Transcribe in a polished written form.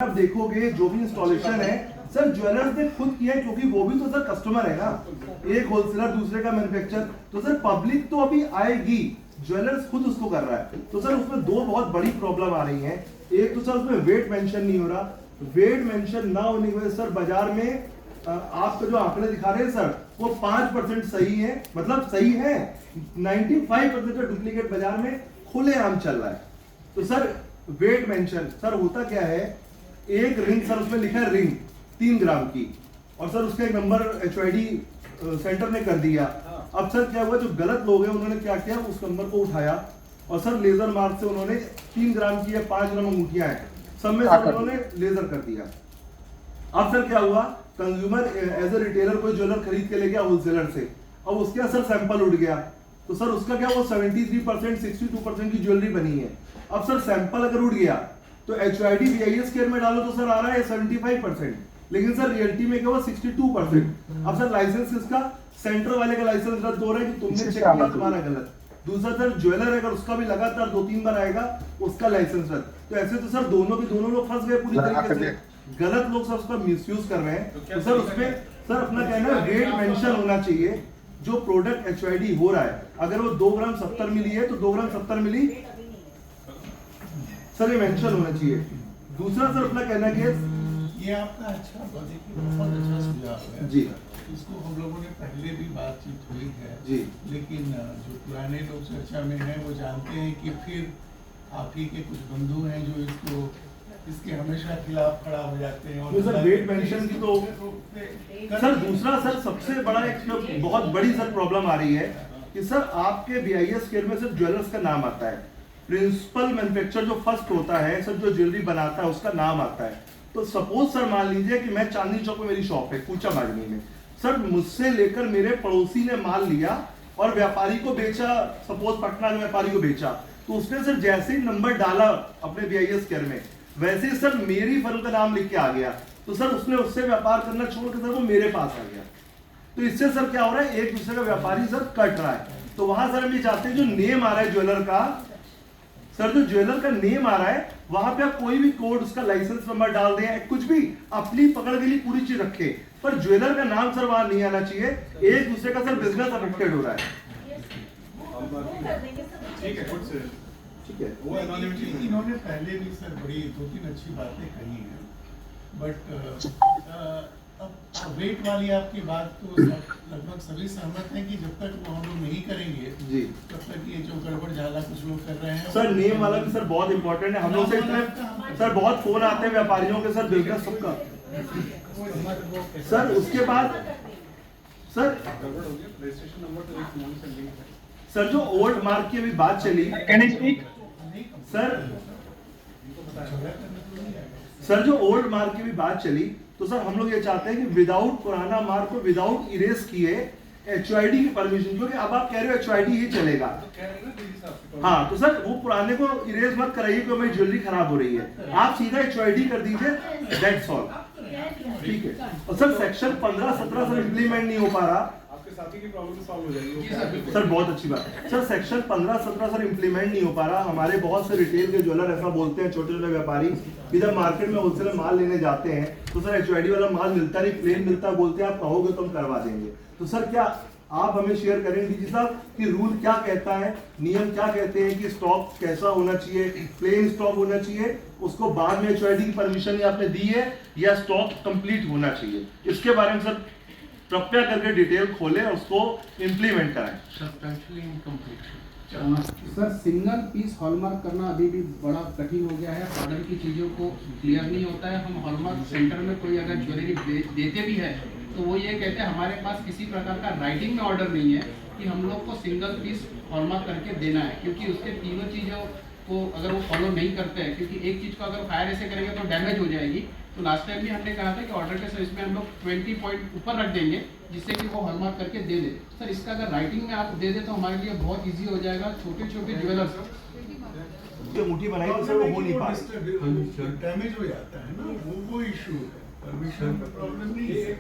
आप देखोगे जो भी इंस्टॉलेशन है सर ज्वेलर्स ने खुद किया है, क्योंकि वो भी तो सर कस्टमर है ना, एक होलसेलर दूसरे का मैन्युफैक्चर, तो सर पब्लिक तो अभी आएगी, ज्वेलर्स खुद उसको कर रहा है। तो सर उसमें दो बहुत बड़ी प्रॉब्लम आ रही है। एक तो सर उसमें वेट मेंशन नहीं हो रहा, वेट मेंशन ना होने की वजह सर बाजार में आपको जो आंकड़े दिखा रहे हैं सर वो 5% सही है, मतलब सही है, 95% का डुप्लीकेट बाजार में खुलेआम चल रहा है। तो सर वेट मेंशन सर होता क्या है, एक रिंग सर उसमें लिखा है रिंग 3 ग्राम की, और सर उसका एक नंबर HYD सेंटर ने कर दिया। अब सर क्या हुआ, जो गलत लोग हैं उन्होंने क्या किया, उस नंबर को उठाया और सर लेजर मार्क से उन्होंने 3 ग्राम की या 5 ग्राम अंगूठियां हैं सब में सर उन्होंने लेजर कर दिया। अब सर क्या हुआ, कंज्यूमर एज ए रिटेलर कोई ज्वेलर खरीद के ले गया होलसेलर से, अब उसके सर सैंपल उड़ गया, तो सर उसका क्या, वो 73% 62% की ज्वेलरी बनी है। अब सर सैंपल अगर उड़ गया तो HYD BIS केयर में डालो तो सर आ रहा है 75%, लेकिन सर रियलिटी में क्या हुआ 62%। अब सर लाइसेंस किसका, सेंटर वाले का लाइसेंस रद्द हो रहा है कि तुमने चेक किया तुम्हारा गलत। दूसरा सर ज्वेलर अगर उसका भी लगातार 2-3 बार आएगा उसका लाइसेंस रद्द। तो ऐसे तो सर दोनों लोग फंस गए पूरी तरीके से, गलत लोग सर उसका मिसयूज कर रहे हैं। तो सर उसमें सर अपना कहना है रेट मेंशन होना चाहिए, जो प्रोडक्ट HYD हो रहा है अगर वो 2 ग्राम 70 मिली है तो 2 ग्राम 70 मिली सर ये मेंशन होना चाहिए। दूसरा सर अपना कहना कि ये आपका अच्छा बहुत अच्छा सुझाव है जी, इसको हम लोगों ने पहले भी बातचीत हुई है जी, लेकिन जो पुराने लोग चर्चा में हैं वो जानते हैं कि फिर आप ही के कुछ बंधु हैं जो इसके हमेशा खिलाफ खड़ा हो जाते हैं। और सर वेट मेंशन की तो सर दूसरा सर सबसे बड़ा एक बहुत बड़ी सर प्रॉब्लम आ रही है कि सर आपके BIS केयर में सिर्फ ज्वेलर्स का नाम आता है, प्रिंसिपल मैन्युफैक्चरर जो फर्स्ट होता है सर जो ज्वेलरी बनाता है उसका नाम आता है। तो सपोज सर मान लीजिए कि मैं चांदनी चौक में मेरी शॉप है कूचा बागनी में, सर मुझसे लेकर मेरे पड़ोसी ने माल लिया और व्यापारी को बेचा, सपोज पटना के व्यापारी को बेचा, तो उसने सर जैसे ही नंबर डाला अपने BIS केयर में वैसे ही सर मेरी फर्म का नाम लिख के आ गया, तो सर उसने उससे व्यापार करना छोड़कर सर वो मेरे पास आ गया। तो इससे सर क्या हो रहा है, एक दूसरे का व्यापारी सर कट रहा है। तो वहां सर हम ये चाहते हैं जो नेम आ रहा है ज्वेलर का, सर जो ज्वेलर का नेम आ रहा है वहां पे आप कोई भी कोड उसका लाइसेंस नंबर डाल दें, कुछ भी अपनी पकड़ के लिए पूरी चीज रखे, पर ज्वेलर का नाम सर वहां नहीं आना चाहिए। एक दूसरे का सर बिजनेस अफेक्टेड हो रहा है। ठीक है वो इन्होंने पहले भी सर बड़ी 2-3 अच्छी बातें कही हैं, बट अब वेट वाली आपकी बात तो लगभग सभी सहमत हैं कि जब तक वो हम लोग नहीं करेंगे जी तब तक ये जो गड़बड़ झाला कुछ लोग कर रहे हैं। सर नेम वाला भी सर बहुत इंपॉर्टेंट है, हम लोग से इतने सर बहुत फोन आते हैं व्यापारियों के सर बिजनेस सबका। सर उसके बाद सर जो ओल्ड मार्क की अभी बात चली सर जो ओल्ड मार्क की भी बात चली, तो सर हम लोग ये चाहते हैं कि विदाउट पुराना मार्क को विदाउट इरेज किए HYD की परमिशन, क्योंकि अब आप कह रहे हो HYD ही चलेगा, हाँ, तो सर वो पुराने को इरेज मत कराइए क्योंकि मेरी ज्वेलरी खराब हो रही है, आप सीधा HYD कर दीजिए, दैट्स ऑल, ठीक है। और सर सेक्शन 15-17 सर इम्प्लीमेंट नहीं हो पा रहा, साथी की प्रॉब्लम सॉल्व हो जाएगी सर बहुत अच्छी बात। सर सेक्शन 15-17 सर इंप्लीमेंट नहीं हो पा रहा, हमारे बहुत से रिटेल के ज्वेलर ऐसा बोलते हैं, छोटे छोटे व्यापारी इधर मार्केट में होलसेल माल लेने जाते हैं तो सर HYD वाला माल मिलता नहीं, प्लेन मिलता, बोलते हैं आप कहोगे तो हम करवा देंगे। तो सर क्या आप हमें शेयर करेंगे डीजी साहब कि रूल क्या कहता है, नियम क्या कहते हैं कि स्टॉक कैसा होना चाहिए, प्लेन स्टॉक होना चाहिए, उसको बाद में HYD की परमिशन आपने दी है या स्टॉक कंप्लीट होना चाहिए, इसके बारे में सर कृपया करके डिटेल खोलें और उसको इम्प्लीमेंट कराएं। सर सिंगल पीस हॉलमार्क करना अभी भी बड़ा कठिन हो गया है, ऑर्डर की चीज़ों को क्लियर नहीं होता है। हम हॉलमार्क सेंटर में कोई अगर ज्वेलरी देते भी है तो वो ये कहते हैं हमारे पास किसी प्रकार का राइटिंग में ऑर्डर नहीं है कि हम लोग को सिंगल पीस हॉलमार्क करके देना है, क्योंकि उसके तीनों चीज़ों को अगर वो फॉलो नहीं करते हैं, क्योंकि एक चीज़ को अगर फायर ऐसे करेंगे तो डैमेज हो जाएगी। तो लास्ट टाइम भी हमने कहा था कि ऑर्डर के सर्विस में हम लोग 20 पॉइंट ऊपर रख देंगे जिससे कि वो हॉलमार्क करके दे दे। सर इसका अगर राइटिंग में आप दे दे तो हमारे लिए बहुत इजी हो जाएगा। छोटे छोटे ज्वेलर्स मुट्ठी बनाई तो सर वो हो नहीं पा रहा, डैमेज हो जाता है ना, वो इशू है, परमिशन का प्रॉब्लम नहीं है।